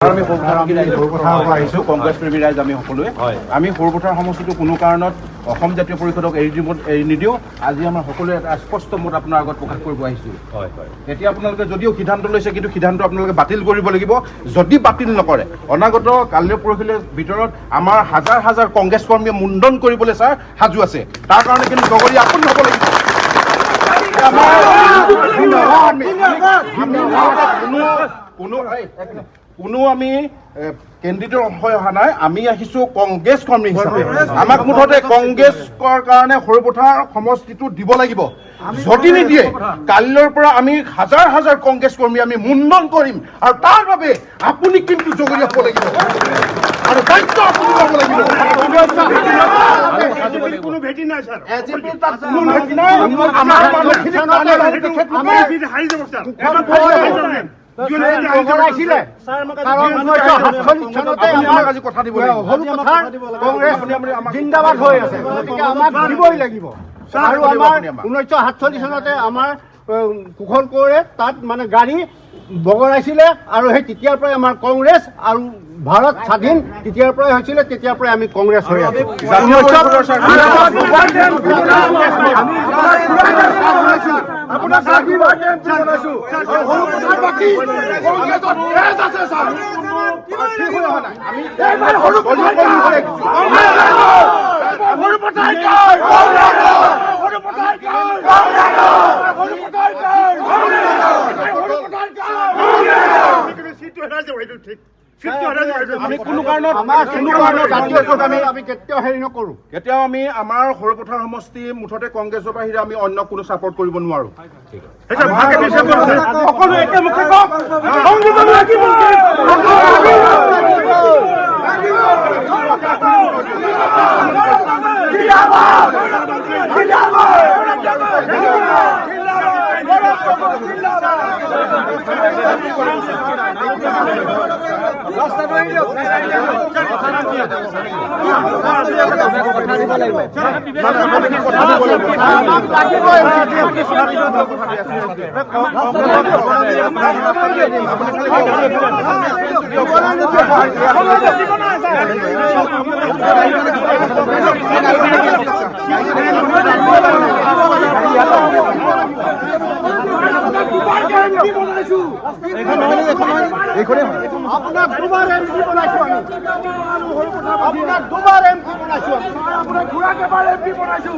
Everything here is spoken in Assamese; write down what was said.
আমি সৰুপথাৰৰ আহিছোঁ কংগ্ৰেছ প্ৰেমী ৰাইজ আমি সকলোৱে আমি সৰুপথাৰ সমষ্টিটো কোনো কাৰণত অসম জাতীয় পৰিষদক এৰি নিদিওঁ। আজি আমাৰ সকলোৱে এটা স্পষ্ট মত আপোনাৰ আগত প্ৰকাশ কৰিব আহিছোঁ। এতিয়া আপোনালোকে যদিও সিদ্ধান্ত লৈছে কিন্তু সিদ্ধান্ত আপোনালোকে বাতিল কৰিব লাগিব। যদি বাতিল নকৰে অনাগত কালিৰ পৰহিলৈ ভিতৰত আমাৰ হাজাৰ হাজাৰ কংগ্ৰেছ কৰ্মীয়ে মুণ্ডন কৰিবলৈ ছাৰ সাজু আছে। তাৰ কাৰণে কিন্তু জগৰী আপোন হ'ব লাগিব। কোনো আমি কেন্দ্ৰিত হৈ অহা নাই, আমি আহিছোঁ কংগ্ৰেছ কৰ্মী হিচাপে। আমাক মুঠতে কংগ্ৰেছৰ কাৰণে সৰুপথাৰ সমষ্টিটো দিব লাগিব। যদি নিদিয়ে কালিৰ পৰা আমি হাজাৰ হাজাৰ কংগ্ৰেছ কৰ্মী আমি মুণ্ডন কৰিম আৰু তাৰ বাবে আপুনি কিন্তু জগৰীয়া হ'ব লাগিব আৰু দায়িত্ব আপুনি ল'ব লাগিব। কোনো ভেটি নাই ছাৰ, কোনো ভেটি নাই। আমাৰ মানুহখিনি জিন্দাবাদ হৈ আছে, গতিকে আমাক দিবই লাগিব। আৰু আমাৰ 1947 চনতে আমাৰ কুশল কোঁৱৰে তাত মানে গাড়ী বগৰাইছিলে আৰু সেই তেতিয়াৰ পৰাই আমাৰ কংগ্ৰেছ আৰু ভাৰত স্বাধীন তেতিয়াৰ পৰাই হৈছিলে, তেতিয়াৰ পৰাই আমি কংগ্ৰেছ হৈ আছো। আমি কোনো কাৰণত আমি কেতিয়াও হেৰি নকৰোঁ। কেতিয়াও আমি আমাৰ সৰুপথাৰ সমষ্টি মুঠতে কংগ্ৰেছৰ বাহিৰে আমি অন্য কোনো ছাপৰ্ট কৰিব নোৱাৰো। আপোনাক দুবাৰ এমপি বনাইছো, আপোনাক দুবাৰ এমপি বনাইছো, আপোনাক ঘূৰাকে বাৰ এমপি বনাইছো।